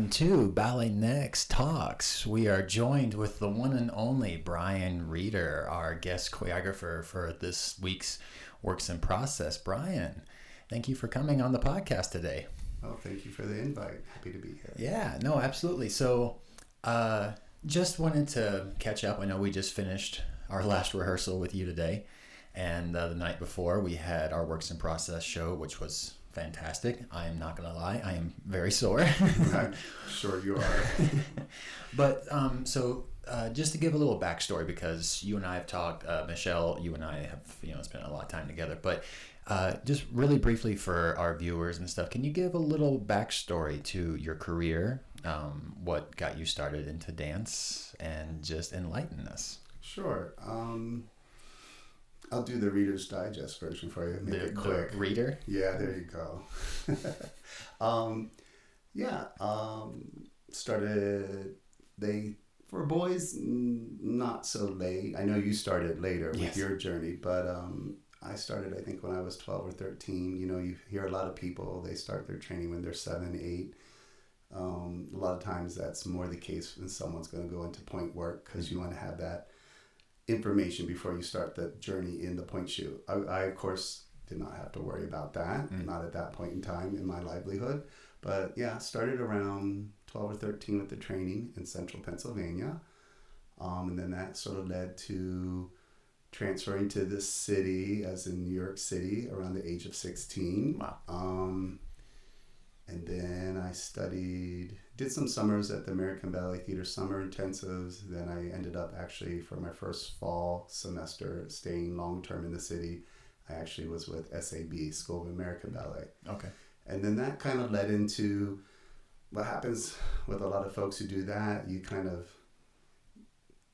Welcome to BalletNEXT Talks. We are joined with the one and only Brian Reeder, our guest choreographer for this week's Works in Process. Brian, thank you for coming on the podcast today. Oh, thank you for the invite. Happy to be here. Yeah, no, absolutely. So, just wanted to catch up. I know we just finished our last rehearsal with you today, and the night before we had our Works in Process show, which was fantastic. I am not going to lie. I am very sore. I'm sure you are. But just to give a little backstory, because you and I have talked, Michelle, you and I have, spent a lot of time together, but just really briefly for our viewers and stuff, can you give a little backstory to your career, what got you started into dance, and just enlighten us? Sure. I'll do the Reader's Digest version for you. Make it quick. The reader? Yeah, there you go. Started, for boys, not so late. I know you started later with your journey, but I started, I think, when I was 12 or 13. You hear a lot of people, they start their training when they're 7, 8. A lot of times that's more the case when someone's going to go into point work, because you want to have that information before you start the journey in the point shoe. I of course did not have to worry about that, not at that point in time in my livelihood, but yeah, started around 12 or 13 with the training in central Pennsylvania, and then that sort of led to transferring to the city, as in New York City, around the age of 16. Wow. And then I did some summers at the American Ballet Theatre summer intensives. Then I ended up actually, for my first fall semester, staying long-term in the city. I actually was with SAB, School of American Ballet. Okay. And then that kind of led into what happens with a lot of folks who do that. You kind of,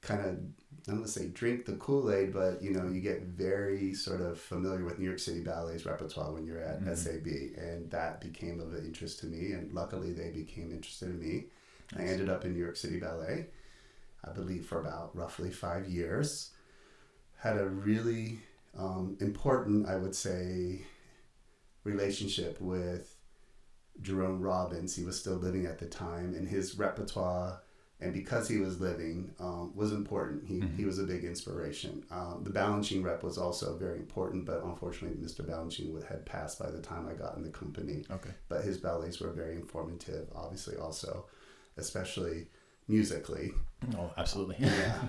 I'm going to say drink the Kool-Aid, but you get very sort of familiar with New York City Ballet's repertoire when you're at SAB, and that became of interest to me, and luckily they became interested in me. Nice. I ended up in New York City Ballet, I believe, for about roughly 5 years. Had a really important, I would say, relationship with Jerome Robbins. He was still living at the time, and his repertoire, and because he was living, was important. He was a big inspiration. The Balanchine rep was also very important, but unfortunately Mr. Balanchine had passed by the time I got in the company. Okay. But his ballets were very informative, obviously, also, especially musically. Oh, absolutely. Yeah.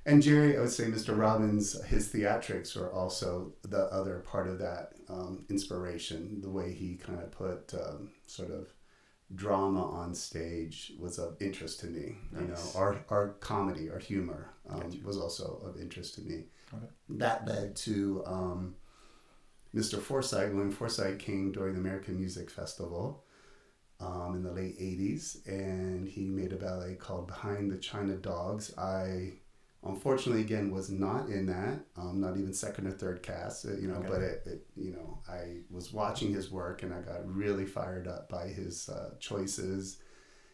And Jerry, I would say Mr. Robbins, his theatrics were also the other part of that inspiration. The way he kind of put sort of drama on stage was of interest to me. Nice. Our comedy, our humor was also of interest to me. Okay. That led to Mr. Forsythe. William Forsythe came during the American Music Festival in the late 80s, and he made a ballet called Behind the China Dogs. I unfortunately, again, was not in that, not even second or third cast, okay. But I was watching his work, and I got really fired up by his choices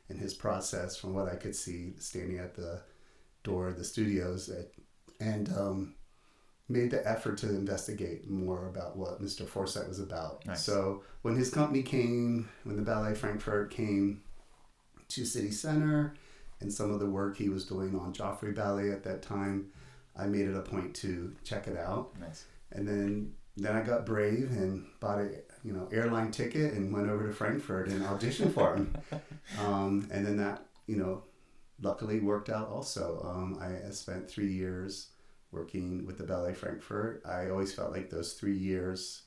and his process from what I could see standing at the door of the studios, and made the effort to investigate more about what Mr. Forsythe was about. Nice. So when his company came, when the Ballet Frankfurt came to City Center, and some of the work he was doing on Joffrey Ballet at that time, I made it a point to check it out. Nice. And then I got brave and bought a airline ticket and went over to Frankfurt and auditioned for him. And then that luckily worked out also. I spent 3 years working with the Ballet Frankfurt. I always felt like those 3 years,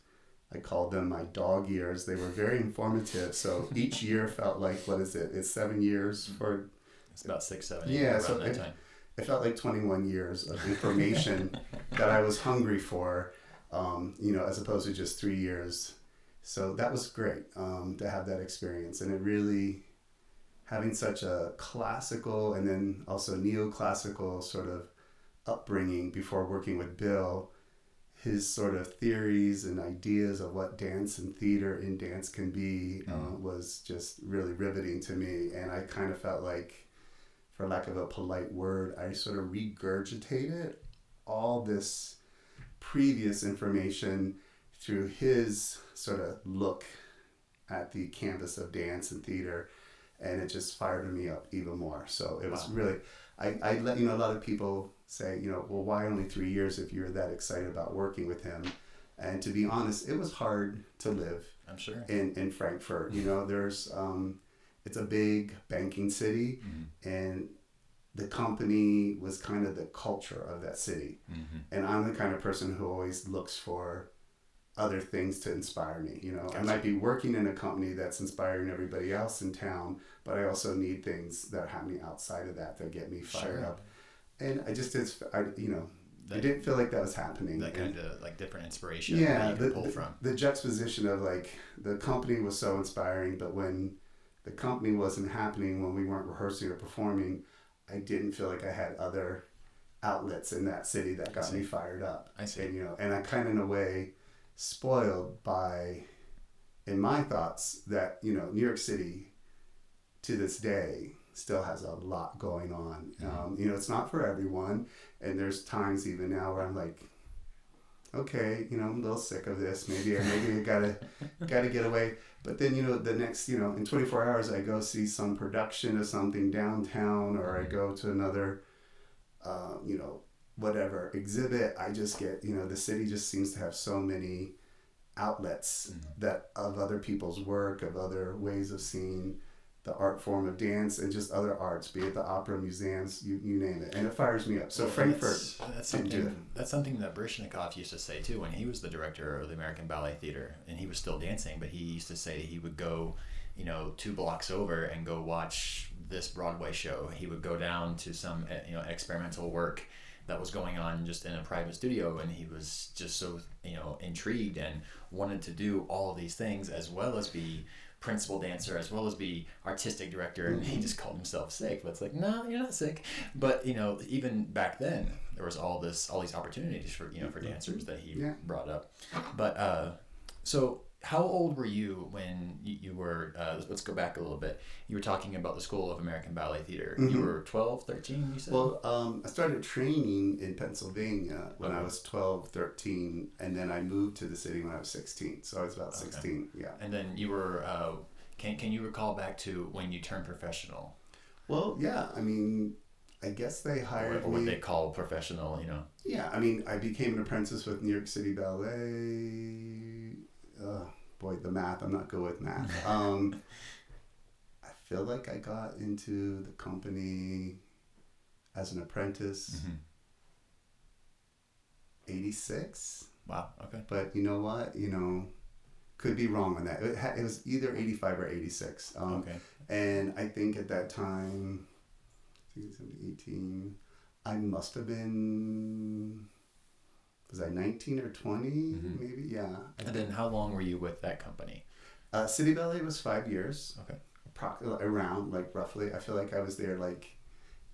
I called them my dog years. They were very informative. So each year felt like, what is it? It's 7 years for... It's about 6, 7, 8 yeah, around so that time. It felt like 21 years of information that I was hungry for, as opposed to just 3 years. So that was great to have that experience. And it really, having such a classical and then also neoclassical sort of upbringing before working with Bill, his sort of theories and ideas of what dance and theater in dance can be was just really riveting to me. And I kind of felt like, for lack of a polite word, I sort of regurgitated all this previous information through his sort of look at the canvas of dance and theater. and it just fired me up even more. So it was really, I let, you know, a lot of people say, you know, well, why only 3 years if you're that excited about working with him? And to be honest, it was hard to live. I'm sure. In Frankfurt, you know, there's it's a big banking city, and the company was kind of the culture of that city. And I'm the kind of person who always looks for other things to inspire me. You know, I might be working in a company that's inspiring everybody else in town, but I also need things that are happening outside of that that get me fired up. And I just, you know, I didn't feel like that was happening. That kind of like different inspiration that you could pull from. The juxtaposition of like the company was so inspiring, but when the company wasn't happening, when we weren't rehearsing or performing, I didn't feel like I had other outlets in that city that got me fired up. I see. And, you know, and I kind of in a way spoiled by, in my thoughts, that, you know, New York City to this day still has a lot going on. You know, it's not for everyone. And there's times even now where I'm like, okay, you know, I'm a little sick of this. Maybe I gotta get away. But then, you know, the next, you know, in 24 hours, I go see some production of something downtown, or I go to another, you know, whatever exhibit. I just get, you know, the city just seems to have so many outlets that of other people's work, of other ways of seeing the art form of dance, and just other arts, be it the opera, museums, you name it, and it fires me up. So Frankfurt, that's something that Baryshnikov used to say too when he was the director of the American Ballet Theatre, and he was still dancing. But he used to say he would go, you know, 2 blocks over and go watch this Broadway show. He would go down to some, you know, experimental work that was going on just in a private studio, and he was just so, you know, intrigued and wanted to do all of these things, as well as be principal dancer, as well as be artistic director. And he just called himself sick. But it's like, no, you're not sick. But, you know, even back then there was all these opportunities for, you know, for dancers that he brought up. But so how old were you when you were, let's go back a little bit. You were talking about the School of American Ballet Theatre. You were 12, 13, you said? Well, I started training in Pennsylvania when I was 12, 13, and then I moved to the city when I was 16. So I was about 16, And then you were, can you recall back to when you turned professional? Well, yeah, I mean, I guess they hired or what they call professional, you know? Yeah, I mean, I became an apprentice with New York City Ballet. Boy, the math, I'm not good with math. I feel like I got into the company as an apprentice 86. Wow, okay. But you know what? You know, could be wrong on that. It was either 85 or 86. Okay. And I think at that time, 18, I must have been... Was I 19 or 20, maybe? Yeah. And then how long were you with that company? City Ballet was 5 years. Okay. Around, like, roughly. I feel like I was there, like,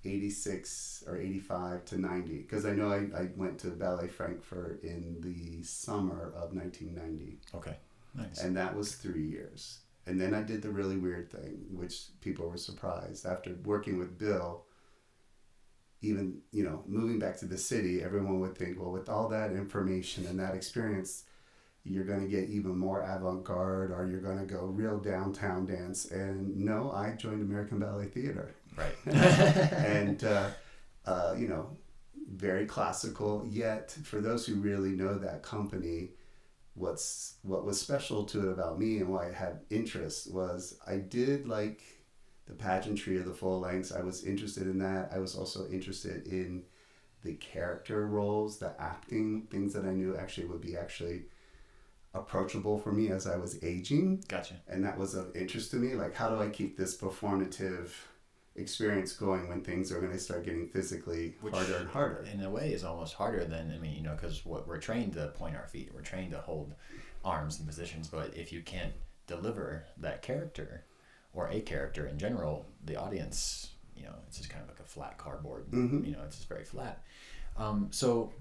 86 or 85 to 90. Because I know I went to Ballet Frankfurt in the summer of 1990. Okay. Nice. And that was 3 years. And then I did the really weird thing, which people were surprised. After working with Bill, even, you know, moving back to the city, everyone would think, well, with all that information and that experience, you're going to get even more avant-garde, or you're going to go real downtown dance. And no, I joined American Ballet Theatre. Right. And, you know, very classical, yet for those who really know that company, what was special to it about me and why I had interest was I did like the pageantry of the full lengths. I was interested in that. I was also interested in the character roles, the acting, things that I knew actually would be actually approachable for me as I was aging. Gotcha. And that was of interest to me. Like, how do I keep this performative experience going when things are going to start getting physically harder and harder? In a way is almost harder than, I mean, you know, because we're trained to point our feet, we're trained to hold arms in positions, but if you can't deliver that character, or a character in general, the audience, you know, it's just kind of like a flat cardboard. You know, it's just very flat. So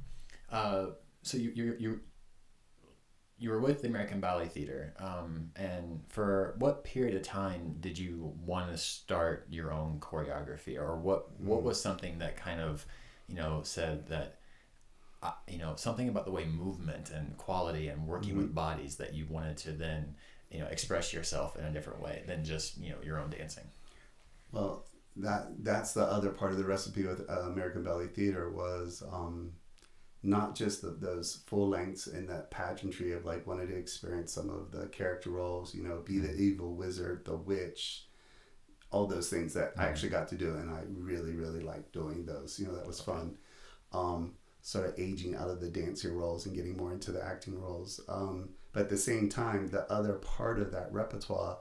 you were with the American Ballet Theatre, and for what period of time did you want to start your own choreography, or what was something that kind of, you know, said that, you know, something about the way movement and quality and working with bodies that you wanted to then, you know, express yourself in a different way than just, you know, your own dancing? Well, that's the other part of the recipe with American Ballet Theatre was not just those full lengths and that pageantry of like wanting to experience some of the character roles, you know, be the evil wizard, the witch, all those things that I actually got to do, and I really, really liked doing those. You know, that was fun. Sort of aging out of the dancing roles and getting more into the acting roles. But at the same time, the other part of that repertoire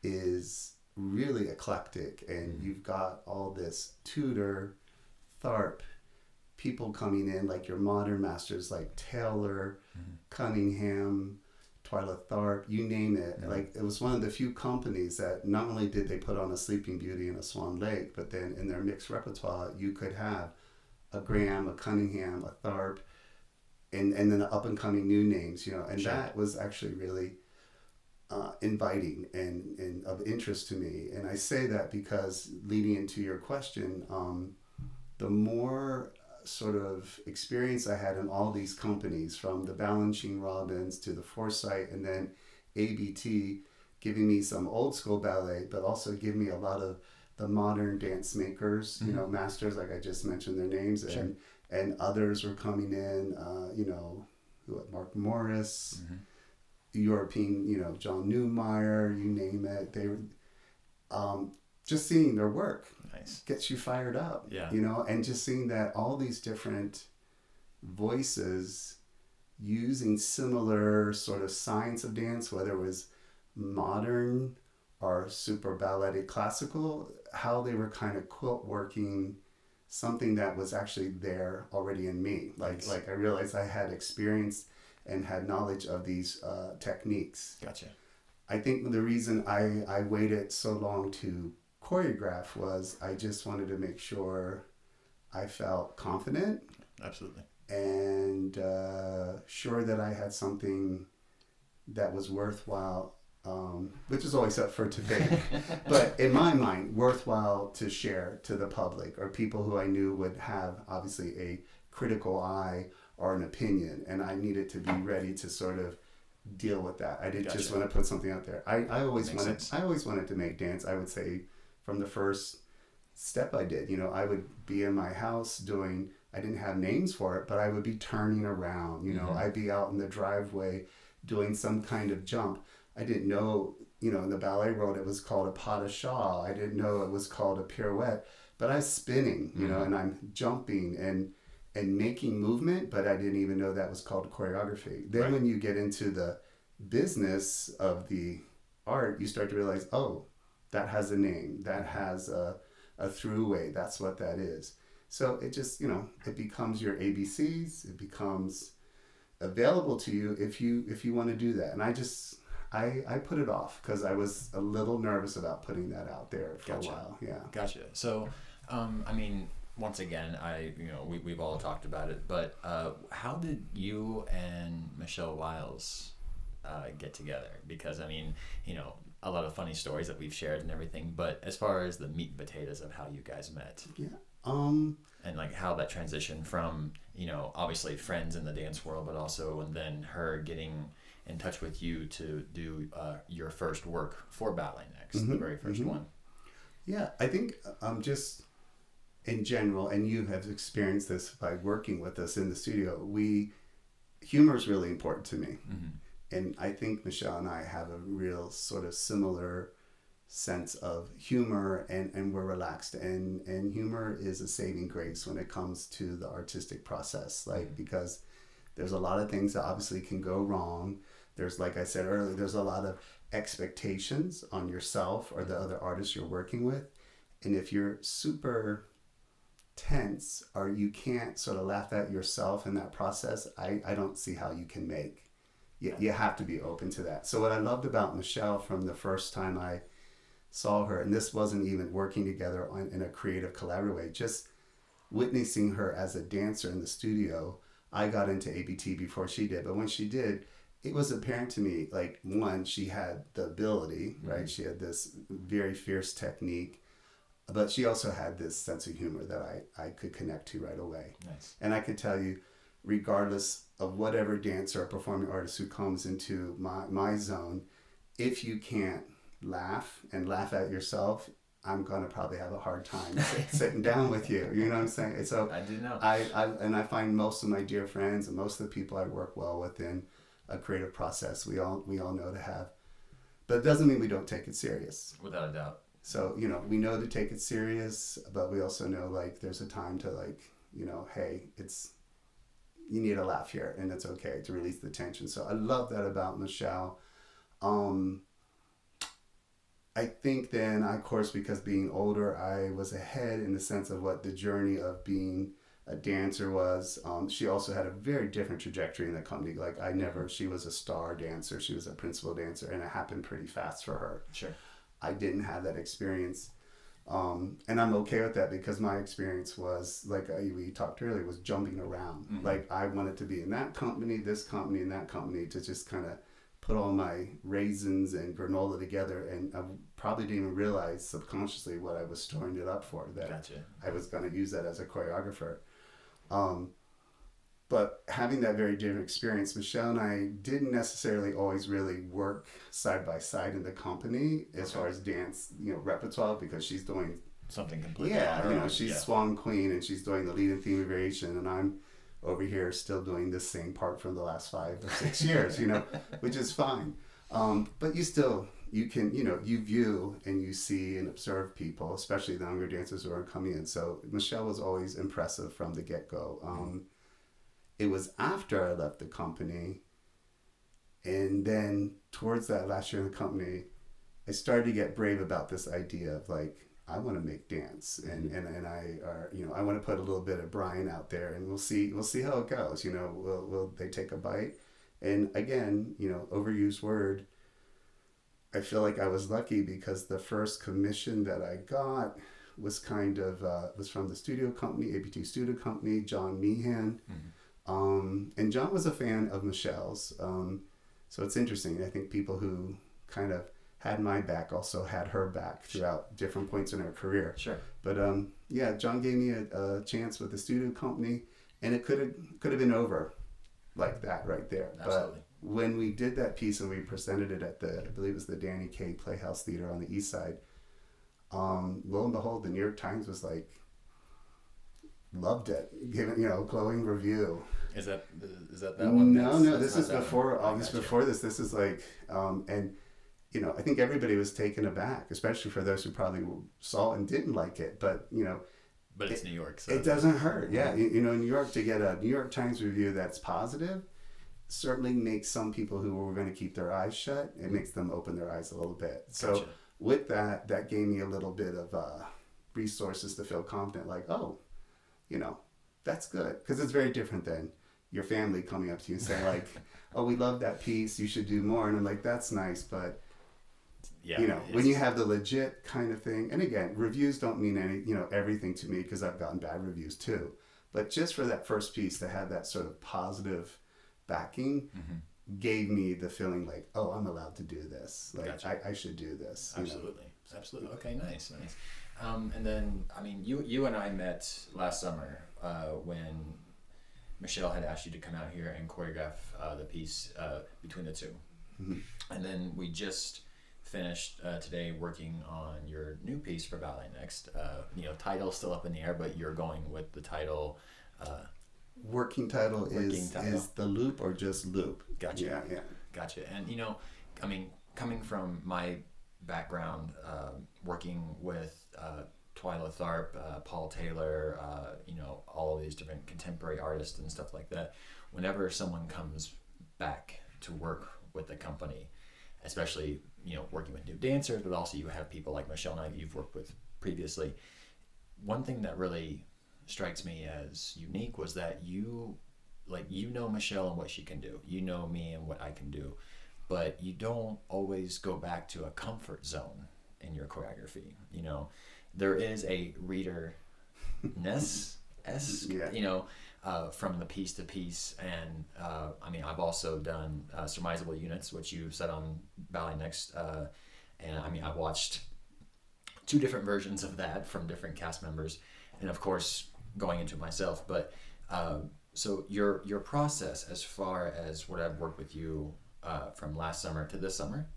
is really eclectic, and you've got all this Tudor, Tharp, people coming in like your modern masters like Taylor, Cunningham, Twyla Tharp, you name it. Like it was one of the few companies that not only did they put on a Sleeping Beauty and a Swan Lake, but then in their mixed repertoire you could have a Graham, a Cunningham, a Tharp, and then up and coming new names, you know, and that was actually really inviting and of interest to me. And I say that because leading into your question, the more sort of experience I had in all these companies, from the Balanchine Robbins to the Forsythe, and then ABT, giving me some old school ballet, but also giving me a lot of the modern dance makers, you know, masters, like I just mentioned their names, and others were coming in, you know, Mark Morris, European, you know, John Neumeier, you name it. They were just seeing their work gets you fired up, you know, and just seeing that all these different voices using similar sort of science of dance, whether it was modern or super balletic classical, how they were kind of quilt working something that was actually there already in me. Like I realized I had experience and had knowledge of these techniques. Gotcha. I think the reason I waited so long to choreograph was I just wanted to make sure I felt confident. Absolutely. And sure that I had something that was worthwhile, which is always up for debate, but in my mind, worthwhile to share to the public or people who I knew would have obviously a critical eye or an opinion, and I needed to be ready to sort of deal with that. I didn't just want to put something out there. I always wanted to make dance. I would say from the first step I did, you know, I would be in my house doing, I didn't have names for it, but I would be turning around, you know, I'd be out in the driveway doing some kind of jump. I didn't know, you know, in the ballet world it was called a pas de chat. I didn't know it was called a pirouette, but I was spinning, you know, and I'm jumping and making movement, but I didn't even know that was called choreography. Then when you get into the business of the art, you start to realize, oh, that has a name, that has a throughway, that's what that is. So it just, you know, it becomes your ABCs, it becomes available to you if you want to do that. And I put it off because I was a little nervous about putting that out there for a while. Yeah. Gotcha. So, I mean, once again, we've all talked about it, but how did you and Michelle Wiles get together? Because I mean, you know, a lot of funny stories that we've shared and everything, but as far as the meat and potatoes of how you guys met, and like how that transition from, you know, obviously friends in the dance world, but also, and then her getting in touch with you to do your first work for BalletNEXT, the very first one. Yeah, I think just in general, and you have experienced this by working with us in the studio, humor is really important to me. And I think Michelle and I have a real sort of similar sense of humor, and we're relaxed, and humor is a saving grace when it comes to the artistic process, like, because there's a lot of things that obviously can go wrong. There's, like I said earlier, there's a lot of expectations on yourself or the other artists you're working with, and if you're super tense or you can't sort of laugh at yourself in that process, I don't see how you can make. You have to be open to that. So what I loved about Michelle from the first time I saw her, and this wasn't even working together in a creative collaborative way, just witnessing her as a dancer in the studio. I got into ABT before she did, but when she did, it was apparent to me, like, one, she had the ability, right? She had this very fierce technique, but she also had this sense of humor that I could connect to right away. Nice. And I could tell you, regardless of whatever dancer or performing artist who comes into my zone, if you can't laugh and laugh at yourself, I'm going to probably have a hard time sitting down with you. You know what I'm saying? And so I do know. I find most of my dear friends and most of the people I work well with in a creative process, we all know to have. But it doesn't mean we don't take it serious. Without a doubt. So, you know, we know to take it serious, but we also know, like, there's a time to, like, you know, hey, you need a laugh here, and it's okay to release the tension. So I love that about Michelle. I think then, of course, because being older, I was ahead in the sense of what the journey of being a dancer was. She also had a very different trajectory in the company. Like, she was a star dancer. She was a principal dancer, and it happened pretty fast for her. Sure. I didn't have that experience. And I'm okay with that because my experience was, like we talked earlier, was jumping around. Mm-hmm. Like, I wanted to be in that company, this company, and that company, to just kind of put all my raisins and granola together, and I probably didn't even realize subconsciously what I was storing it up for, that Gotcha. I was going to use that as a choreographer. But having that very different experience, Michelle and I didn't necessarily always really work side by side in the company as far as dance, you know, repertoire, because she's doing something completely. Yeah, you know, she's Swan Queen and she's doing the lead and theme variation, and I'm over here still doing the same part from the last 5 or 6 years, you know, which is fine. But you can, you know, you view and you see and observe people, especially the younger dancers who are coming in. So Michelle was always impressive from the get-go. It was after I left the company, and then towards that last year in the company, I started to get brave about this idea of, like, I want to make dance, and I want to put a little bit of Brian out there, and we'll see how it goes. You know, will they take a bite? And again, you know, overused word. I feel like I was lucky because the first commission that I got was kind of was from the studio company, ABT Studio Company, John Meehan. Mm-hmm. And John was a fan of Michelle's. So it's interesting. I think people who kind of had my back also had her back throughout different points in her career. Sure. But yeah, John gave me a chance with the studio company, and it could have been over like that right there. Absolutely. But when we did that piece and we presented it at I believe it was the Danny Kaye Playhouse Theater on the East Side, lo and behold, the New York Times was like, loved it, giving, you know, glowing review. Is that one? No, this is before, obviously before this. This is like, and, you know, I think everybody was taken aback, especially for those who probably saw and didn't like it, but, you know. But it's New York, so. It doesn't hurt, yeah. You know, in New York, to get a New York Times review that's positive certainly makes some people who were going to keep their eyes shut, it makes them open their eyes a little bit. So Gotcha. With that gave me a little bit of resources to feel confident, like, oh, you know, that's good. Because it's very different than your family coming up to you and saying, like, oh, we love that piece, you should do more. And I'm like, that's nice, but, yeah, you know, when you have the legit kind of thing, and again, reviews don't mean everything to me, because I've gotten bad reviews too. But just for that first piece to have that sort of positive backing, mm-hmm. gave me the feeling like, oh, I'm allowed to do this. Like, gotcha. I should do this. Absolutely. Absolutely. Okay, nice. And then, I mean, you and I met last summer when Michelle had asked you to come out here and choreograph the piece between the two. Mm-hmm. And then we just finished today working on your new piece for BalletNEXT. Title still up in the air, but you're going with the title. Working title is The Loop or just Loop. Gotcha. Yeah. Gotcha. And, you know, I mean, coming from my background, working with Twyla Tharp, Paul Taylor, all of these different contemporary artists and stuff like that, whenever someone comes back to work with the company, especially, you know, working with new dancers, but also you have people like Michelle and I you've worked with previously, one thing that really strikes me as unique was that you know Michelle and what she can do. You know me and what I can do. But you don't always go back to a comfort zone in your choreography. You know, there is a reader-ness, from the piece to piece. And I've also done surmisable units, which you said on BalletNEXT. And I've watched 2 different versions of that from different cast members. And of course, going into myself. But so your process as far as what I've worked with you from last summer to this summer,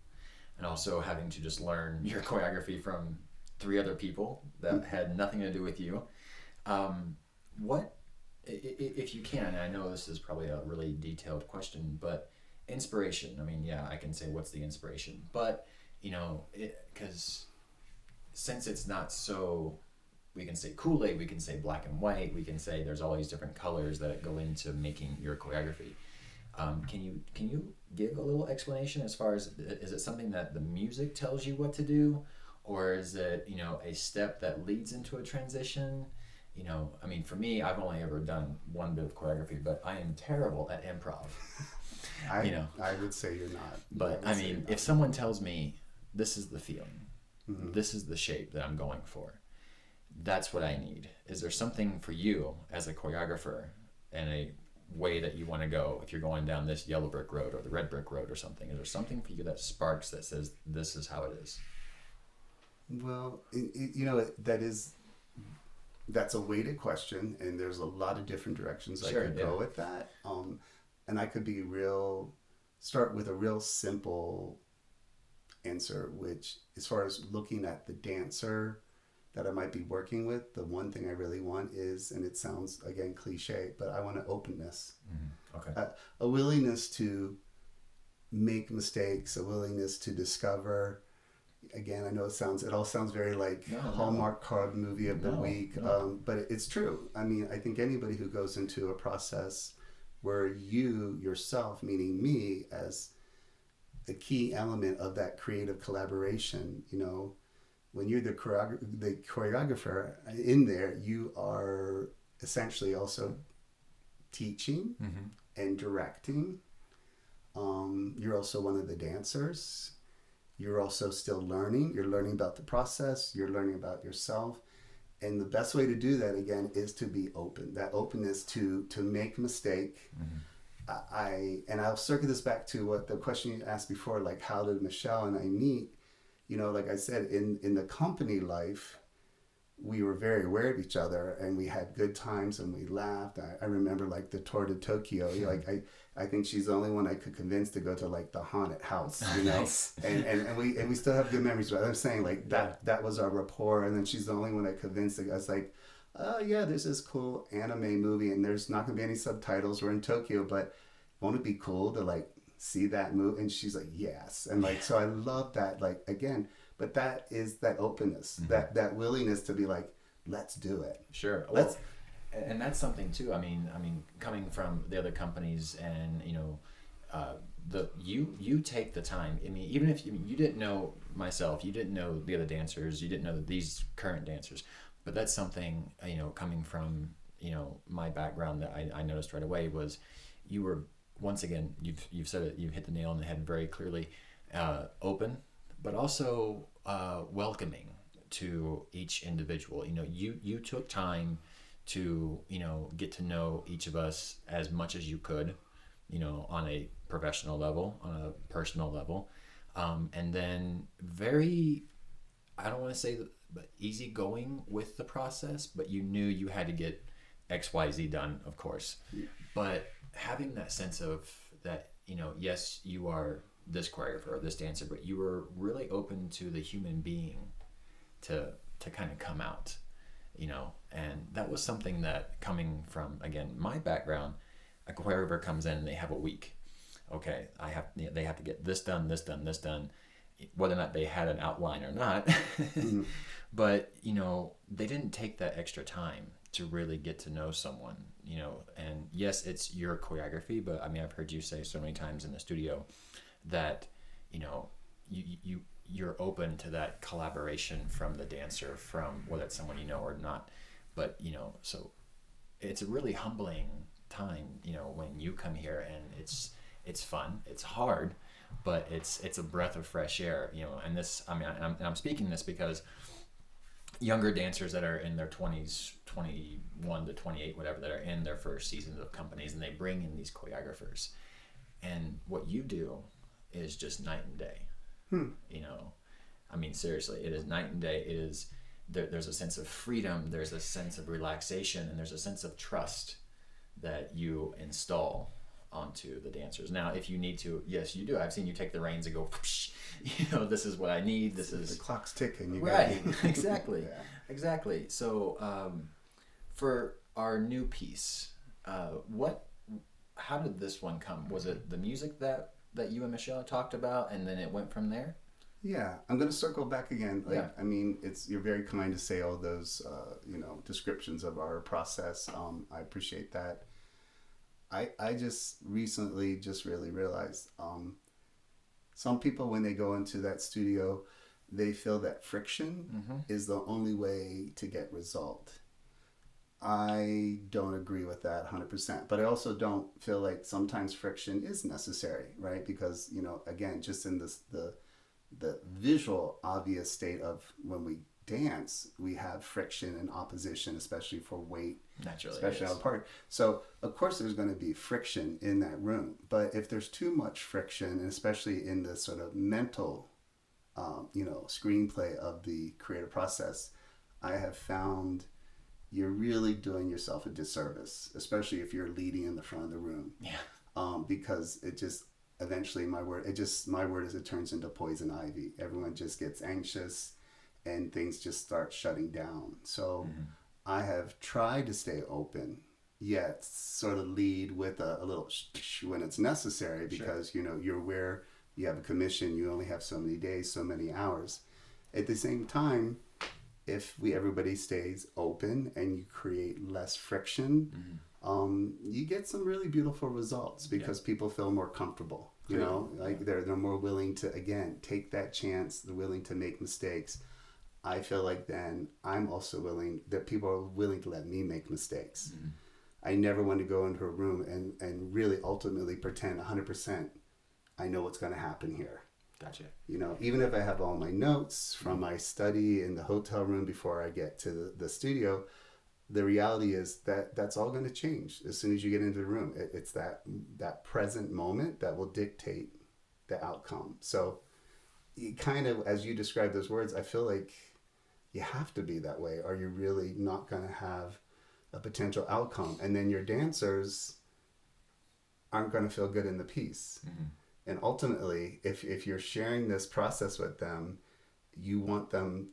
and also having to just learn your choreography from 3 other people that had nothing to do with you. What, if you can, and I know this is probably a really detailed question, but inspiration. I mean, yeah, I can say what's the inspiration, but because since it's not so, we can say Kool-Aid, we can say black and white, we can say there's all these different colors that go into making your choreography. Can you give a little explanation as far as, is it something that the music tells you what to do, or is it a step that leads into a transition? I mean, for me, I've only ever done one bit of choreography, but I am terrible at improv. I would say you're not. But I mean, if someone tells me this is the feeling, this is the shape that I'm going for, that's what I need. Is there something for you as a choreographer and a way that you want to go if you're going down this yellow brick road or the red brick road or something? Is there something for you that sparks that says this is how it is? Well, that's a weighted question, and there's a lot of different directions I could go with that. And I could start with a real simple answer, which, as far as looking at the dancer that I might be working with, the one thing I really want is, and it sounds again cliche, but I want an openness. Okay. A willingness to make mistakes, a willingness to discover. Again, I know it all sounds very like Hallmark card movie of the week, but it's true. I mean, I think anybody who goes into a process where you yourself, meaning me, as the key element of that creative collaboration, when you're the choreographer in there, you are essentially also teaching and directing. You're also one of the dancers. You're also still learning. You're learning about the process. You're learning about yourself. And the best way to do that, again, is to be open. That openness to make a mistake. I'll circle this back to what the question you asked before, like how did Michelle and I meet? Like I said, in the company life, we were very aware of each other, and we had good times, and we laughed. I remember like the tour to Tokyo. Like I think she's the only one I could convince to go to like the haunted house, Nice. and we still have good memories. But I'm saying like that was our rapport. And then she's the only one I convinced. I was like, oh yeah, there's this cool anime movie, and there's not gonna be any subtitles. We're in Tokyo, but won't it be cool to like see that movie? And she's like, yes. And like, so I love that, like, again, but that is that openness, that willingness to be like, let's do it. Sure. And that's something too. I mean, coming from the other companies, and you take the time. I mean, even if you didn't know myself, you didn't know the other dancers, you didn't know these current dancers, but that's something, coming from my background that I noticed right away was you were, once again, you've said it, you've hit the nail on the head very clearly, open, but also welcoming to each individual. You took time to get to know each of us as much as you could, on a professional level, on a personal level, and then very, I don't want to say but easygoing with the process, but you knew you had to get XYZ done, of course. Yeah. But having that sense of that, yes, you are this choreographer or this dancer, but you were really open to the human being to kind of come out, and that was something that, coming from, again, my background, a choreographer comes in and they have a week. Okay, they have to get this done, whether or not they had an outline or not. But, they didn't take that extra time to really get to know someone, and yes, it's your choreography, but I mean, I've heard you say so many times in the studio that, you're open to that collaboration from the dancer, from whether it's someone or not. But, so it's a really humbling time, when you come here, and it's fun, it's hard, but it's a breath of fresh air, and this, I mean, I'm speaking this because younger dancers that are in their 20s, 21 to 28, whatever, that are in their first seasons of companies, and they bring in these choreographers, and what you do is just night and day. I mean, seriously, it is night and day. It is, there's a sense of freedom, there's a sense of relaxation, and there's a sense of trust that you install onto the dancers. Now, if you need to, yes, you do. I've seen you take the reins and go, this is what I need. This is the clock's ticking. Right. Exactly. Yeah. Exactly. So, for our new piece, how did this one come? Was it the music that you and Michelle talked about, and then it went from there? Yeah, I'm going to circle back again. I mean, you're very kind to say all those, descriptions of our process. I appreciate that. I just recently really realized, some people, when they go into that studio, they feel that friction is the only way to get result. I don't agree with that 100%, but I also don't feel like sometimes friction is necessary, right? Because, again, just in the visual obvious state of when we dance, we have friction and opposition, especially for weight, naturally, especially on part. So of course there's going to be friction in that room, but if there's too much friction, and especially in the sort of mental screenplay of the creative process, I have found you're really doing yourself a disservice, especially if you're leading in the front of the room. Yeah. Because it just eventually my word is it turns into poison ivy. Everyone just gets anxious and things just start shutting down. So I have tried to stay open, yet sort of lead with a little when it's necessary, because you're aware you have a commission, you only have so many days, so many hours. At the same time, if everybody stays open and you create less friction, you get some really beautiful results, because people feel more comfortable. They're more willing to, again, take that chance. They're willing to make mistakes. I feel like then I'm also willing, that people are willing to let me make mistakes. I never want to go into a room and really ultimately pretend 100% I know what's going to happen here. Gotcha. Even if I have all my notes from my study in the hotel room before I get to the studio, the reality is that that's all going to change as soon as you get into the room. It's that present moment that will dictate the outcome. So you kind of, as you describe those words, I feel like you have to be that way, or you're really not going to have a potential outcome. And then your dancers aren't going to feel good in the piece. And ultimately, if you're sharing this process with them, you want them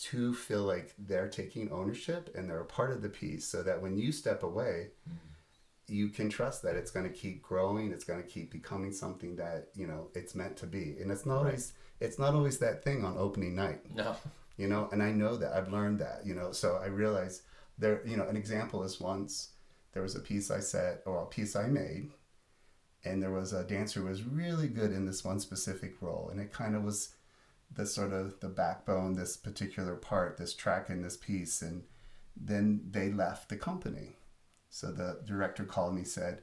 to feel like they're taking ownership and they're a part of the piece, so that when you step away, you can trust that it's going to keep growing, it's going to keep becoming something that, it's meant to be. And it's not always that thing on opening night. No. And I know that, I've learned that, so I realized there, an example is once there was a piece I made, and there was a dancer who was really good in this one specific role, and it kind of was the sort of the backbone, this particular part, this track in this piece, and then they left the company. So the director called me, said,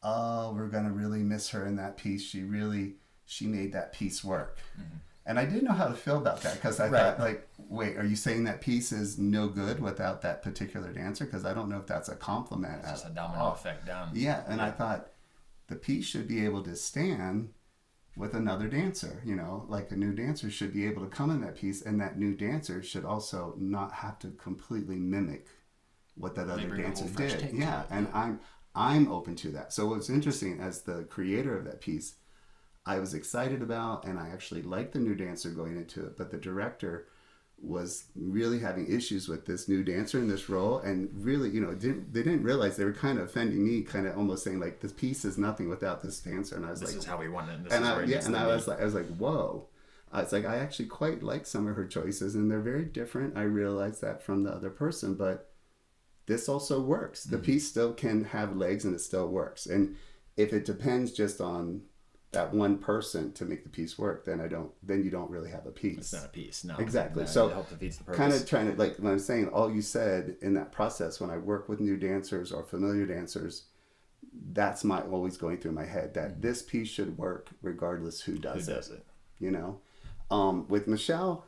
"Oh, we're gonna really miss her in that piece. She made that piece work." And I didn't know how to feel about that, because I thought, like, wait, are you saying that piece is no good without that particular dancer? Because I don't know if that's a compliment. It's just a domino effect down. Yeah, and I thought the piece should be able to stand with another dancer, like a new dancer should be able to come in that piece, and that new dancer should also not have to completely mimic what that other dancer did. Yeah, and I'm open to that. So what's interesting, as the creator of that piece, I was excited about, and I actually liked the new dancer going into it, but the director was really having issues with this new dancer in this role, and really, they didn't realize they were kind of offending me, kind of almost saying like, this piece is nothing without this dancer. And I was this like, is how we want it. I was like, whoa. It's like, I actually quite like some of her choices, and they're very different. I realized that from the other person, but this also works. The piece still can have legs, and it still works. And if it depends just on that one person to make the piece work, then you don't really have a piece. It's not a piece, no. Exactly. No, so it defeats the purpose. Kind of trying to, like, when I'm saying all you said in that process, when I work with new dancers or familiar dancers, that's always going through my head, that this piece should work regardless who does it. With Michelle,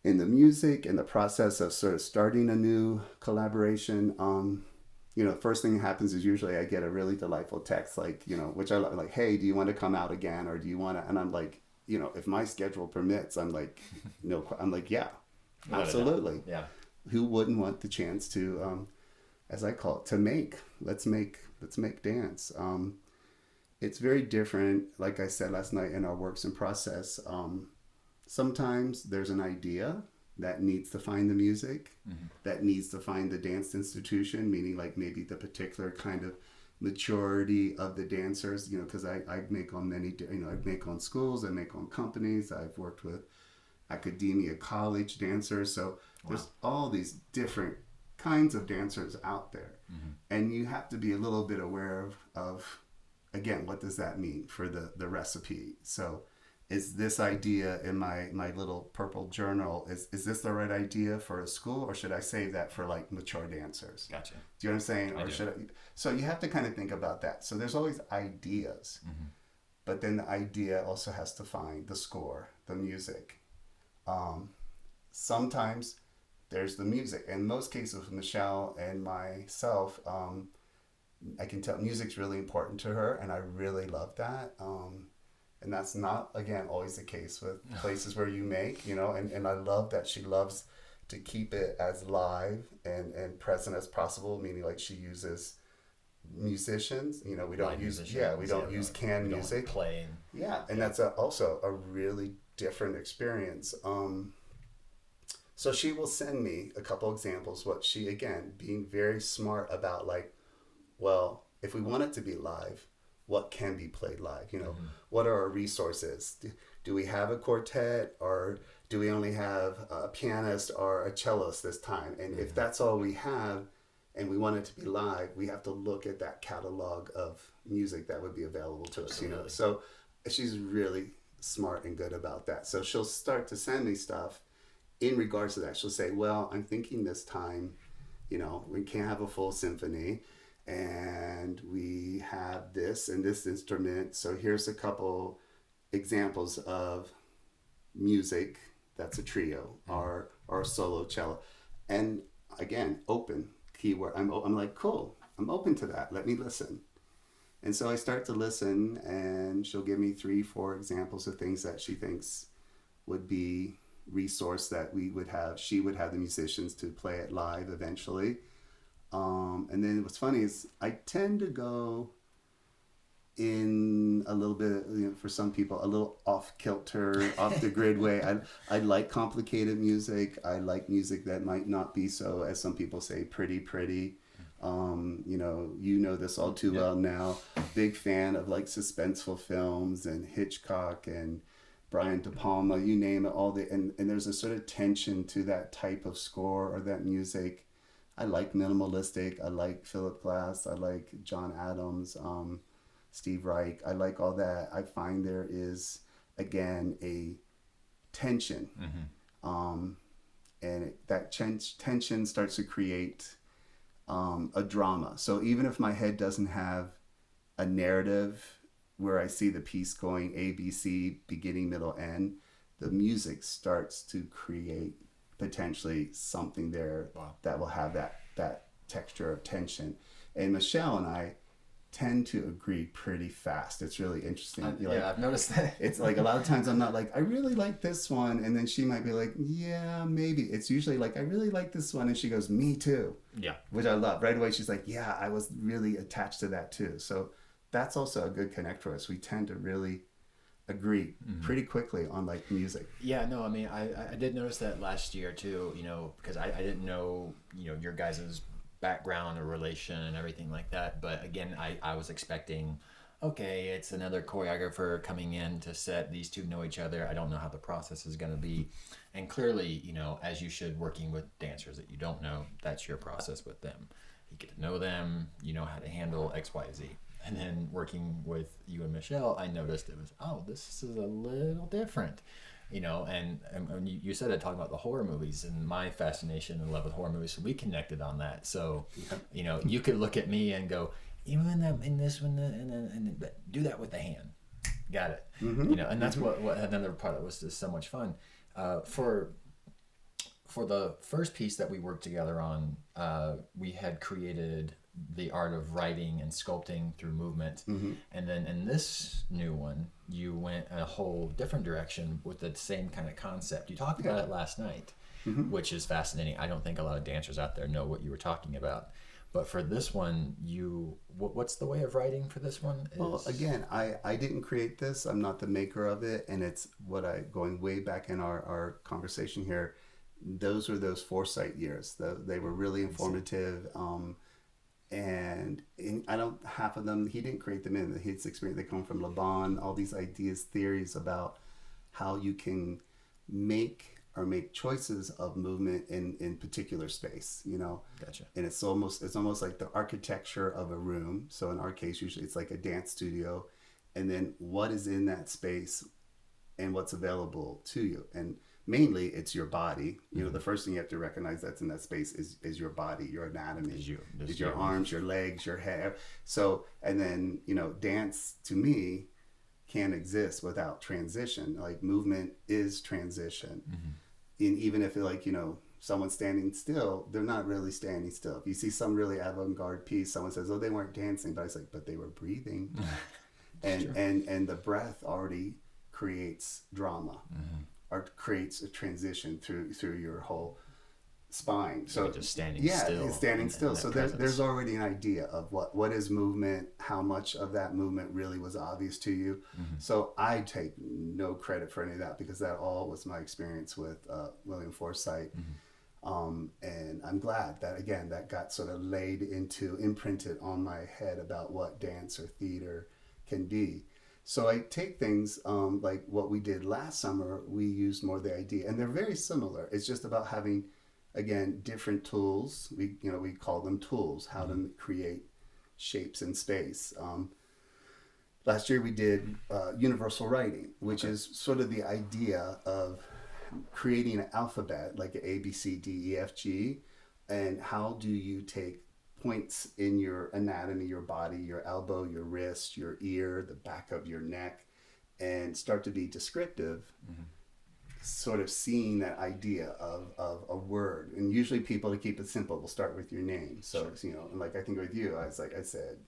in the music and the process of sort of starting a new collaboration, first thing that happens is usually I get a really delightful text, like, which I like, hey, do you want to come out again? Or do you want to, and I'm like, if my schedule permits, I'm like, no, I'm like, yeah, absolutely. Yeah. Who wouldn't want the chance to, as I call it, let's make dance. it's very different. Like I said last night in our works in process, sometimes there's an idea that needs to find the music, that needs to find the dance institution, meaning like maybe the particular kind of maturity of the dancers, you know, because I make on many, you know, I make on schools, I make on companies, I've worked with academia, college dancers. So there's all these different kinds of dancers out there. And you have to be a little bit aware of again, what does that mean for the recipe? So is this idea in my little purple journal, is this the right idea for a school, or should I save that for like mature dancers? Gotcha. Do you know what I'm saying? Or should I? So you have to kind of think about that. So there's always ideas, but then the idea also has to find the score, the music. Sometimes there's the music. In most cases with Michelle and myself, I can tell music's really important to her, and I really love that. And that's not, again, always the case with places where you make, you know, and I love that she loves to keep it as live and present as possible, meaning like she uses musicians, you know, we don't use canned music. Playing. Yeah, and that's also a really different experience. So she will send me a couple examples, what she, again, being very smart about like, well, if we want it to be live, what can be played live? You know, what are our resources? Do we have a quartet, or do we only have a pianist or a cellist this time? And if that's all we have and we want it to be live, we have to look at that catalog of music that would be available to us, you know? So she's really smart and good about that. So she'll start to send me stuff in regards to that. She'll say, well, I'm thinking this time, you know, we can't have a full symphony, and we have this and this instrument. So here's a couple examples of music that's a trio or a solo cello. And again, open keyword. I'm like, cool, I'm open to that. Let me listen. And so I start to listen, and she'll give me 3-4 examples of things that she thinks would be resource that she would have the musicians to play it live eventually. And then what's funny is I tend to go in a little bit, you know, for some people, a little off kilter, off the grid way. I like complicated music. I like music that might not be so, as some people say, pretty. You know this all too well now. Big fan of like suspenseful films and Hitchcock and Brian De Palma, you name it, and there's a sort of tension to that type of score or that music. I like minimalistic. I like Philip Glass. I like John Adams, Steve Reich. I like all that. I find there is, again, a tension. And that tension starts to create a drama. So even if my head doesn't have a narrative where I see the piece going A, B, C, beginning, middle, end, the music starts to create potentially something there that will have that texture of tension. And Michelle and I tend to agree pretty fast. It's really interesting. I've noticed that. It's like a lot of times I'm not like, I really like this one, and then she might be like, yeah, maybe. It's usually like, I really like this one, and she goes, me too. Yeah. Which I love. Right away she's like, yeah, I was really attached to that too. So that's also a good connect for us. We tend to really agree pretty quickly on like music. Yeah, no, I mean, I did notice that last year too, you know, because I didn't know, you know, your guys' background or relation and everything like that. But again, I was expecting, okay, it's another choreographer coming in to set. These two know each other. I don't know how the process is going to be. And clearly, you know, as you should, working with dancers that you don't know, that's your process with them. You get to know them, you know how to handle X, Y, Z. And then working with you and Michelle, I noticed it was, this is a little different, you know. And you said it, talking about the horror movies and my fascination and love with horror movies. So we connected on that. So, you know, you could look at me and go, even in this one, and do that with the hand. Got it. You know, and that's what another part that was just so much fun. For the first piece that we worked together on, we had created the art of writing and sculpting through movement. And then in this new one, you went a whole different direction with the same kind of concept. You talked about it last night, which is fascinating. I don't think a lot of dancers out there know what you were talking about. But for this one, what's the way of writing for this one? Well, again, I didn't create this. I'm not the maker of it. And it's going way back in our conversation here, those were those Forsythe years. They were really informative. And half of them, he didn't create them in his experience. They come from Laban, all these ideas, theories about how you can make choices of movement in particular space, Gotcha. And it's almost like the architecture of a room. So in our case, usually it's like a dance studio, and then what is in that space and what's available to you. And mainly it's your body. The first thing you have to recognize that's in that space is your body, your anatomy, is your arms, your legs, your hair. So, and then, dance to me can't exist without transition. Like movement is transition. And even if someone's standing still, they're not really standing still. If you see some really avant-garde piece, someone says, oh, they weren't dancing, but I was like, but they were breathing. and the breath already creates drama, or creates a transition through your whole spine. So just standing still. Yeah, standing still. So there's already an idea of what is movement, how much of that movement really was obvious to you. So I take no credit for any of that, because that all was my experience with William Forsythe. And I'm glad that, again, that got sort of imprinted on my head about what dance or theater can be. So I take things like what we did last summer, we used more the idea, and they're very similar. It's just about having, again, different tools. We call them tools, how to create shapes in space. Last year we did universal writing, which is sort of the idea of creating an alphabet, like an A, B, C, D, E, F, G, and how do you take points in your anatomy, your body, your elbow, your wrist, your ear, the back of your neck, and start to be descriptive, sort of seeing that idea of a word. And usually people, to keep it simple, will start with your name. So, and like I think with you, I said,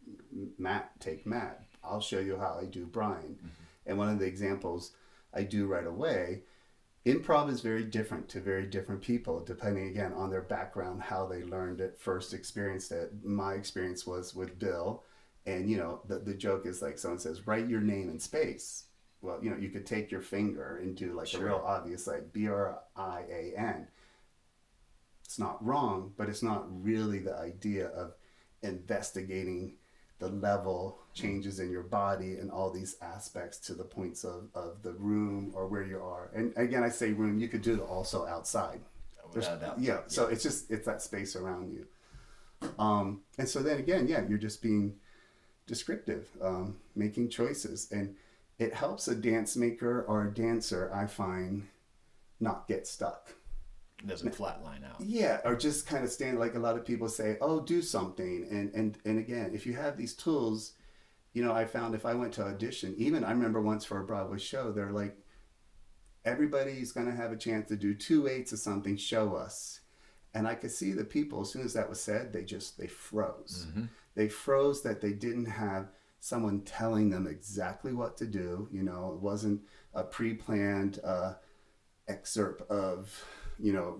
Matt, take Matt. I'll show you how I do Brian. And one of the examples I do right away, improv is very different to very different people, depending, again, on their background, how they learned it, first experienced it. My experience was with Bill. And, the joke is like someone says, write your name in space. Well, you could take your finger and do like a real obvious, like Brian. It's not wrong, but it's not really the idea of investigating the level changes in your body and all these aspects to the points of the room or where you are. And again, I say room, you could do it also outside. So it's that space around you. And so then again, you're just being descriptive, making choices. And it helps a dance maker or a dancer, I find, not get stuck. It doesn't flatline out. Yeah, or just kind of stand, like a lot of people say, oh, do something. And again, if you have these tools, I found if I went to audition, even I remember once for a Broadway show, they're like, everybody's going to have a chance to do 2/8 of something, show us. And I could see the people, as soon as that was said, they froze. They froze that they didn't have someone telling them exactly what to do. It wasn't a pre-planned excerpt of,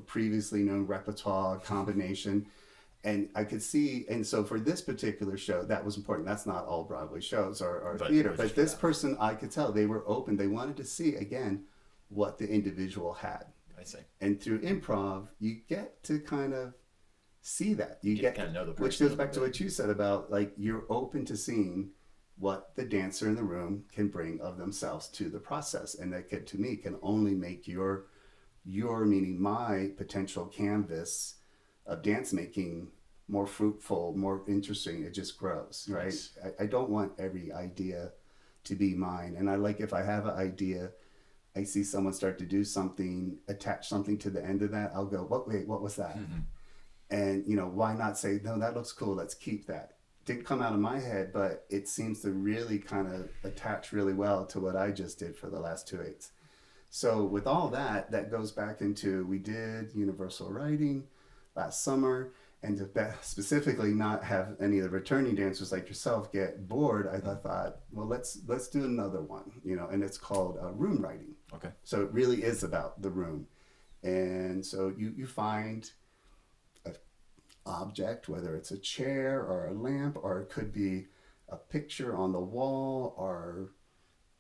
previously known repertoire combination. And I could see, and so for this particular show, that was important. That's not all Broadway shows or theater, but this person, I could tell they were open. They wanted to see, again, what the individual had. I see. And through improv, you get to kind of see that. You get to kind of know the person, which goes back to what you said about, like, you're open to seeing what the dancer in the room can bring of themselves to the process. And that to me can only make your meaning my potential canvas of dance making more fruitful, more interesting. It just grows, right? Yes. I don't want every idea to be mine. And I like, if I have an idea, I see someone start to do something, attach something to the end of that, I'll go, what was that? And, why not say, no, that looks cool, let's keep that. Didn't come out of my head, but it seems to really kind of attach really well to what I just did for the last 2/8. So with all that goes back into, we did universal writing last summer, and to specifically not have any of the returning dancers like yourself get bored, I thought, well, let's do another one, and it's called room writing. Okay. So it really is about the room. And so you find object, whether it's a chair or a lamp, or it could be a picture on the wall, or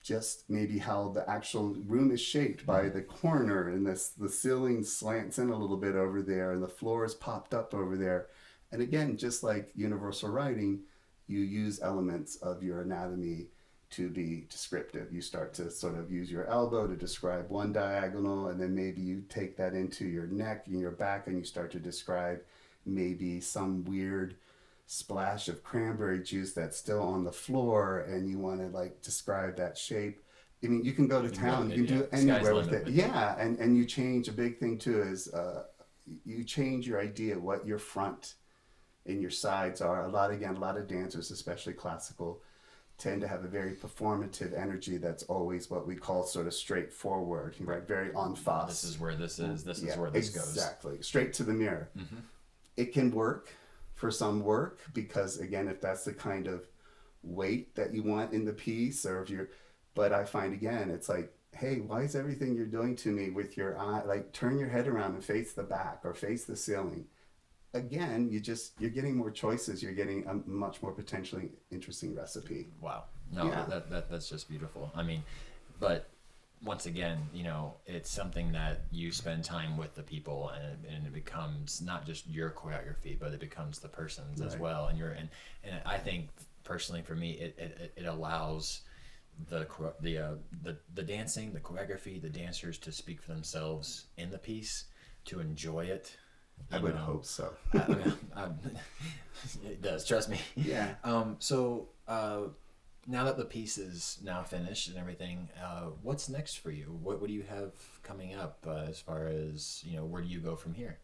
just maybe how the actual room is shaped by the corner, and the ceiling slants in a little bit over there, and the floor is popped up over there. And again, just like universal writing, you use elements of your anatomy to be descriptive. You start to sort of use your elbow to describe one diagonal, and then maybe you take that into your neck and your back, and you start to describe maybe some weird splash of cranberry juice that's still on the floor, and you want to like describe that shape. I mean, you can go to town, you can do anywhere with it. Yeah, and you change. A big thing too is you change your idea what your front and your sides are. A lot of dancers, especially classical, tend to have a very performative energy that's always what we call sort of straightforward, right? Very en face. This is where this is. This is where this goes. Exactly, straight to the mirror. Mm-hmm. It can work for some work, because again, if that's the kind of weight that you want in the piece, or if you're, but I find again, it's like, hey, why is everything you're doing to me with your eye, like turn your head around and face the back or face the ceiling. Again, you're getting more choices. You're getting a much more potentially interesting recipe. Wow. No, yeah. That's just beautiful. I mean, but once again, it's something that you spend time with the people, and it becomes not just your choreography, but it becomes the person's as well. And and I think personally for me, it allows the dancing, the choreography, the dancers to speak for themselves in the piece, to enjoy it. I would hope so. It does, trust me. Yeah. So now that the piece is now finished and everything, what's next for you? What do you have coming up as far as, where do you go from here?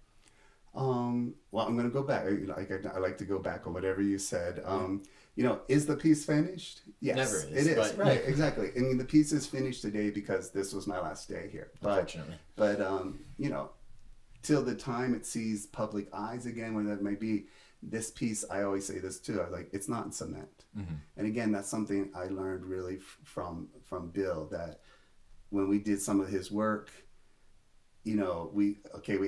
Well, I'm going to go back. I like to go back on whatever you said. Is the piece finished? Yes, never is. It is, right, exactly. I mean, the piece is finished today because this was my last day here. Unfortunately. But till the time it sees public eyes again, when that may be, this piece, I always say this too, it's not in cement. Mm-hmm. And again, that's something I learned really from Bill, that when we did some of his work, we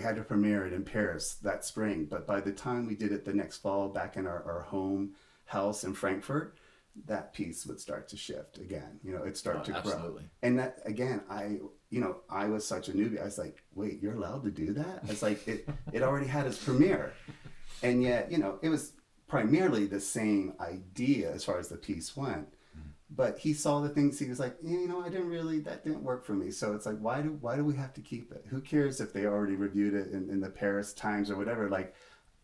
had to premiere it in Paris that spring, but by the time we did it the next fall back in our home house in Frankfurt, that piece would start to shift again. It'd start to grow. And that, again, I was such a newbie. I was like, wait, you're allowed to do that? It's like, it already had its premiere. And yet, it was primarily the same idea as far as the piece went. Mm-hmm. But he saw the things, he was like, that didn't work for me. So it's like, why do we have to keep it? Who cares if they already reviewed it in the Paris Times or whatever? Like,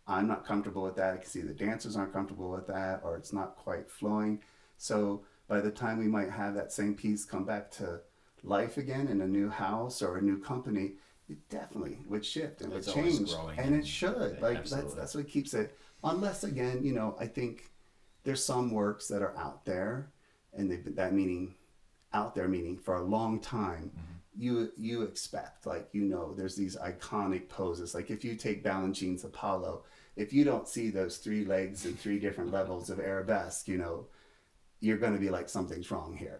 I'm not comfortable with that. I can see the dancers aren't comfortable with that, or it's not quite flowing. So by the time we might have that same piece come back to life again in a new house or a new company, it definitely would shift and would change. And it should. Like, that's what keeps it. Unless, again, I think there's some works that are out there, and that meaning out there meaning for a long time. Mm-hmm. You expect, there's these iconic poses. Like if you take Balanchine's Apollo, if you don't see those 3 legs and 3 different levels of arabesque, you're going to be like, something's wrong here.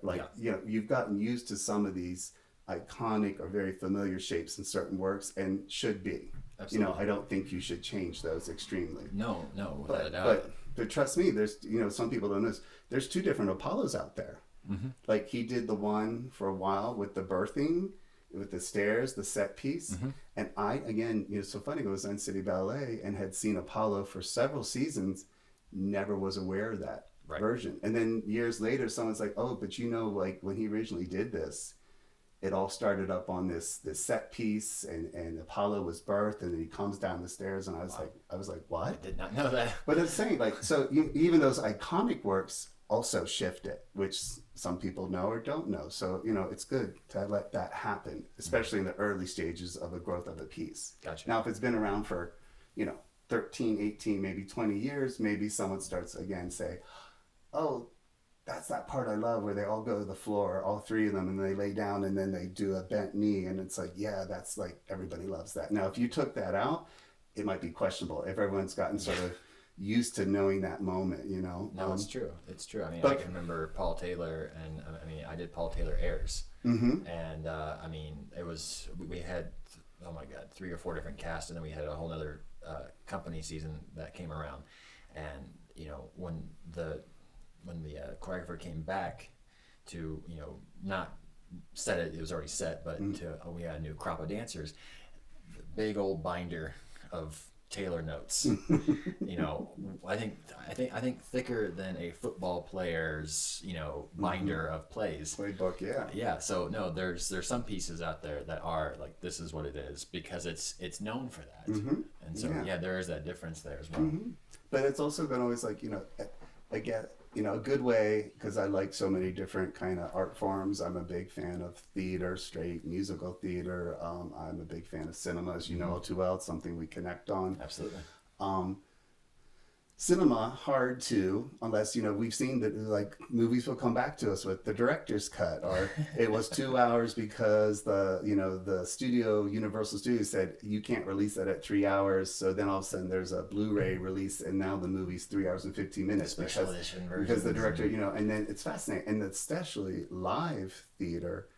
You've gotten used to some of these iconic or very familiar shapes in certain works, and should be. Absolutely. I don't think you should change those extremely. No, without a doubt. But trust me, there's, some people don't know this. There's 2 different Apollos out there. Mm-hmm. Like he did the one for a while with the birthing, with the stairs, the set piece. Mm-hmm. And I, again, so funny, I was on City Ballet and had seen Apollo for several seasons, never was aware of that version. And then years later, someone's like, oh, but when he originally did this, it all started up on this set piece, and Apollo was birthed, and then he comes down the stairs, and I was like, what? I did not know that. But it's saying, so even those iconic works also shift it, which some people know or don't know. So, it's good to let that happen, especially in the early stages of the growth of a piece. Gotcha. Now, if it's been around for, 13, 18, maybe 20 years, maybe someone starts again say, oh, that's that part I love where they all go to the floor, all 3 of them, and they lay down and then they do a bent knee. And it's like, yeah, that's like, everybody loves that. Now, if you took that out, it might be questionable if everyone's gotten sort of used to knowing that moment, No, it's true. It's true. I mean, I can remember Paul Taylor, and I did Paul Taylor airs. Mm-hmm. And, it was, we had, oh my God, 3 or 4 different casts, and then we had a whole other company season that came around, and when the choreographer came back to not set it was already set, but we had a new crop of dancers, the big old binder of Taylor notes. I think thicker than a football player's binder of plays. Playbook, yeah. Yeah. So no, there's some pieces out there that are like, this is what it is, because it's known for that. And so there is that difference there as well. But it's also been always like again, a good way, because I like so many different kind of art forms. I'm a big fan of theater, straight musical theater. I'm a big fan of cinema, as you know all too well. It's something we connect on. Absolutely. Cinema, hard to, unless we've seen that like movies will come back to us with the director's cut, or it was 2 hours because the Universal Studios said you can't release that at 3 hours, so then all of a sudden there's a Blu-ray release and now the movie's 3 hours and 15 minutes Special edition version, because the director and then it's fascinating, and especially live theater,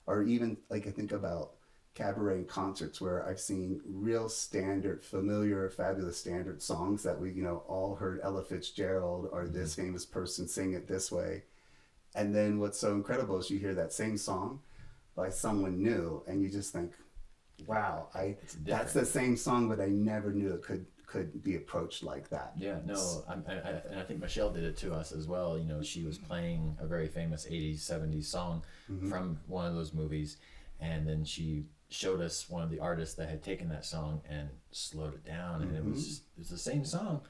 or even like I think about cabaret and concerts where I've seen real standard, familiar, fabulous standard songs that we all heard Ella Fitzgerald or this famous person sing it this way, and then what's so incredible is you hear that same song by someone new and you just think, wow, that's the same song, but I never knew it could be approached like that. Yeah, no, and I think Michelle did it to us as well. She was playing a very famous 80s, 70s song from one of those movies, and then she showed us one of the artists that had taken that song and slowed it down, and it was the same song,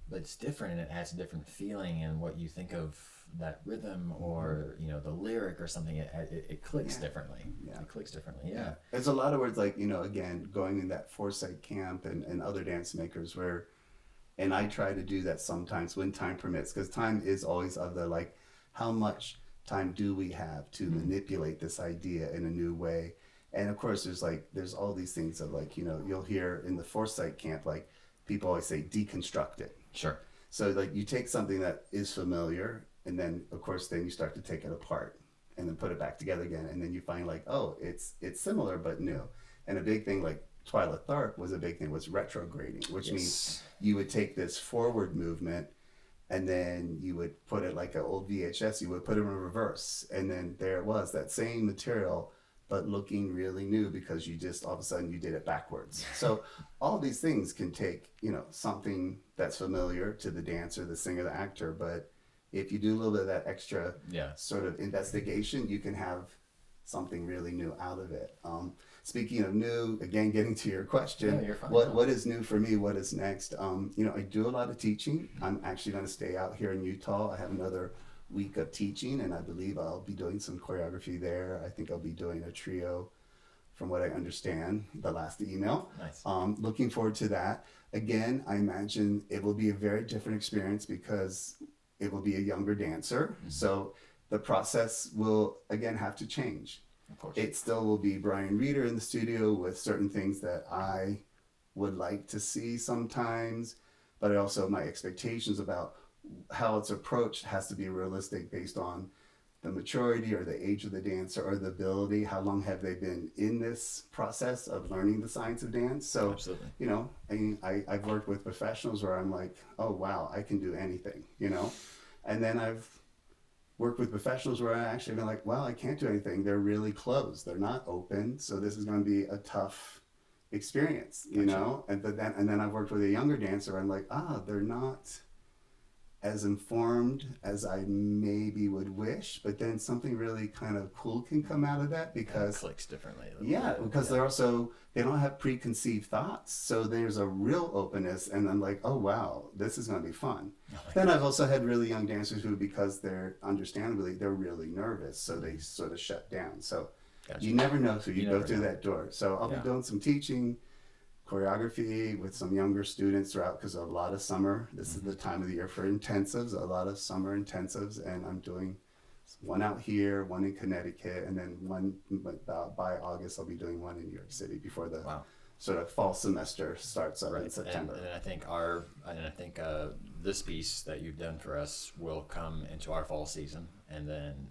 but it's different, and it adds a different feeling, and what you think of that rhythm or the lyric or something, it clicks differently. It clicks differently. There's a lot of words like again, going in that Forsythe camp and other dance makers where, and I try to do that sometimes when time permits, because time is always of the like, how much time do we have to manipulate this idea in a new way. And of course, there's all these things of like, you'll hear in the Forsythe camp, like people always say, deconstruct it. Sure. So like you take something that is familiar, and then of course, then you start to take it apart and then put it back together again. And then you find like, oh, it's similar, but new. And a big thing like Twyla Tharp was retrograding, which means you would take this forward movement and then you would put it like an old VHS, you would put it in reverse. And then there it was, that same material, but looking really new because you just all of a sudden you did it backwards. So all these things can take, something that's familiar to the dancer, the singer, the actor, but if you do a little bit of that extra sort of investigation, you can have something really new out of it. Speaking of new, again, getting to your question, you're fine. What is new for me? What is next? I do a lot of teaching. I'm actually going to stay out here in Utah. I have another week of teaching, and I believe I'll be doing some choreography there. I think I'll be doing a trio, from what I understand, the last email. Nice. Looking forward to that. Again, I imagine it will be a very different experience because it will be a younger dancer. So the process will, again, have to change. Of course. It still will be Brian Reeder in the studio with certain things that I would like to see sometimes, but also my expectations about how it's approached has to be realistic based on the maturity or the age of the dancer or the ability, how long have they been in this process of learning the science of dance. So, absolutely. I've worked with professionals where I'm like, oh, wow, I can do anything, and then I've worked with professionals where I actually been like, well, I can't do anything. They're really closed. They're not open. So this is going to be a tough experience, and then I've worked with a younger dancer. I'm like, they're not as informed as I maybe would wish, but then something really kind of cool can come out of that because it clicks differently. Because they don't have preconceived thoughts. So there's a real openness, and I'm like, oh wow, this is going to be fun. Then I've also had really young dancers who, because they're really nervous, so they sort of shut down. So you never know till you go through that door. So I'll be doing some teaching, choreography with some younger students throughout, because a lot of summer, this is the time of the year for intensives, a lot of summer intensives, and I'm doing one out here, one in Connecticut, and then one by August I'll be doing one in New York City before the sort of fall semester starts up in September. And I think this piece that you've done for us will come into our fall season, and then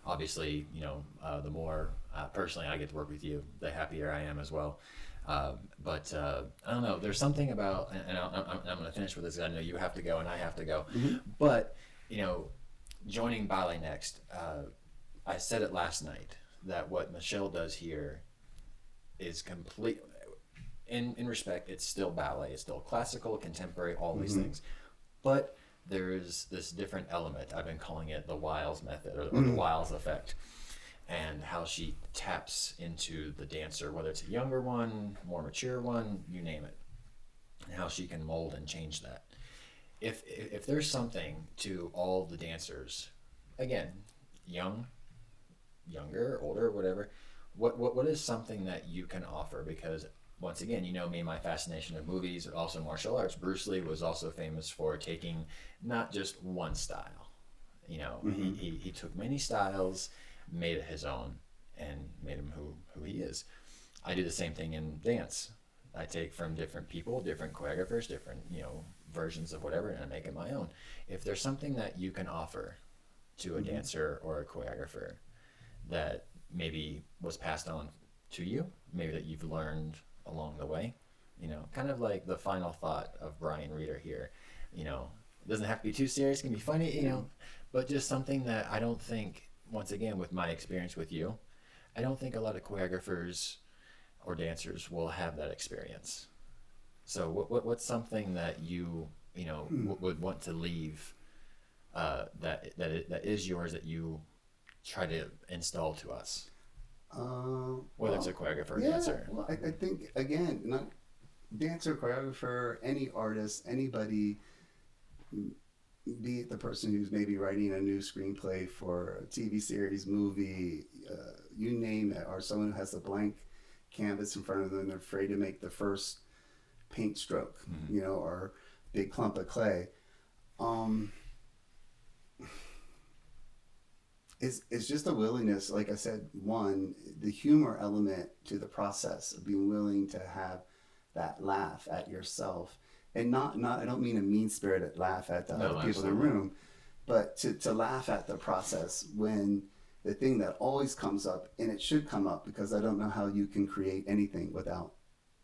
obviously the more personally I get to work with you, the happier I am as well. But I don't know. There's something about, and I'm going to finish with this. I know you have to go and I have to go. Mm-hmm. But, joining BalletNEXT, I said it last night that what Michelle does here is complete. In respect, it's still ballet. It's still classical, contemporary, all these things. But there's this different element. I've been calling it the Wiles method or the Wiles effect, and how she taps into the dancer, whether it's a younger one, more mature one, you name it, and how she can mold and change that. If there's something to all the dancers, again, younger, older, whatever, what is something that you can offer? Because once again, me, my fascination of movies, but also martial arts. Bruce Lee was also famous for taking not just one style. He took many styles, made it his own, and made him who he is. I do the same thing in dance. I take from different people, different choreographers, different versions of whatever, and I make it my own. If there's something that you can offer to a dancer or a choreographer that maybe was passed on to you, maybe that you've learned along the way, kind of like the final thought of Brian Reeder here, it doesn't have to be too serious, it can be funny, but just something that I don't think, once again, with my experience with you, I don't think a lot of choreographers or dancers will have that experience. So what's something that you would want to leave that is yours, that you try to install to us? Whether it's a choreographer or dancer. Well, I think, again, not dancer, choreographer, any artist, anybody, be it the person who's maybe writing a new screenplay for a TV series, movie, you name it, or someone who has a blank canvas in front of them and they're afraid to make the first paint stroke, or big clump of clay. It's just a willingness, like I said, one, the humor element to the process of being willing to have that laugh at yourself. And not I don't mean a mean-spirited laugh at the other people in the room, but to laugh at the process when the thing that always comes up, and it should come up, because I don't know how you can create anything without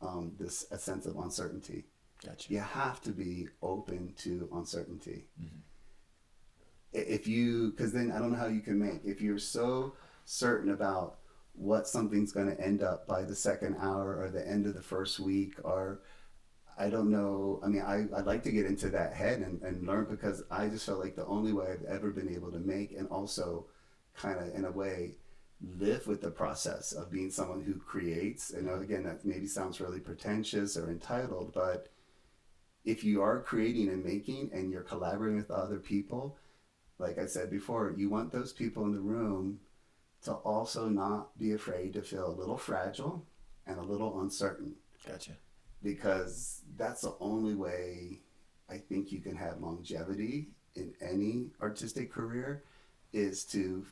a sense of uncertainty. Gotcha. You have to be open to uncertainty. Because then I don't know how you can make, if you're so certain about what something's going to end up by the second hour or the end of the first week, or I don't know. I mean, I'd like to get into that head and learn, because I just felt like the only way I've ever been able to make, and also kind of in a way live with the process of being someone who creates. And again, that maybe sounds really pretentious or entitled, but if you are creating and making and you're collaborating with other people, like I said before, you want those people in the room to also not be afraid to feel a little fragile and a little uncertain. Gotcha. Because that's the only way I think you can have longevity in any artistic career, is to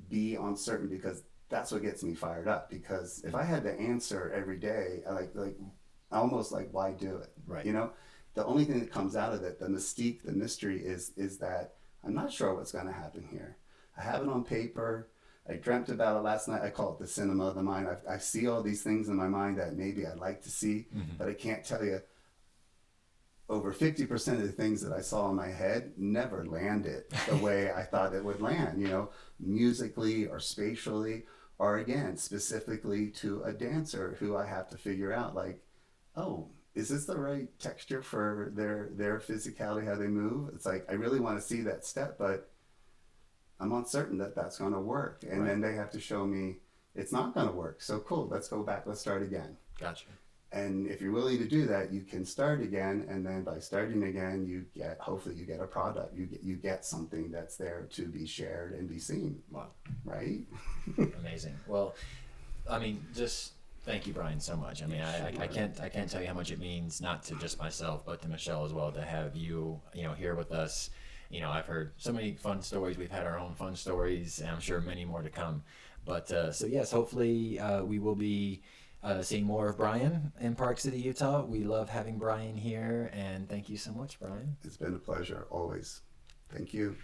be uncertain, because that's what gets me fired up. Because if I had the answer every day, I almost like, why do it? Right. The only thing that comes out of it, the mystique, the mystery is that I'm not sure what's going to happen here. I have it on paper. I dreamt about it last night. I call it the cinema of the mind. I see all these things in my mind that maybe I'd like to see, but I can't tell you. Over 50% of the things that I saw in my head never landed the way I thought it would land, musically or spatially, or again, specifically to a dancer who I have to figure out, like, oh, is this the right texture for their physicality, how they move? It's like, I really want to see that step, but I'm uncertain that that's going to work. And then they have to show me it's not going to work. So cool, let's go back, let's start again. Gotcha. And if you're willing to do that, you can start again. And then by starting again, hopefully you get a product. You get something that's there to be shared and be seen. Wow. Right? Amazing. Well, I mean, just thank you, Brian, so much. I mean, I can't tell you how much it means, not to just myself, but to Michelle as well, to have you, here with us. I've heard so many fun stories. We've had our own fun stories, and I'm sure many more to come. But so yes, hopefully we will be seeing more of Brian in Park City, Utah. We love having Brian here, and thank you so much, Brian. It's been a pleasure, always. Thank you.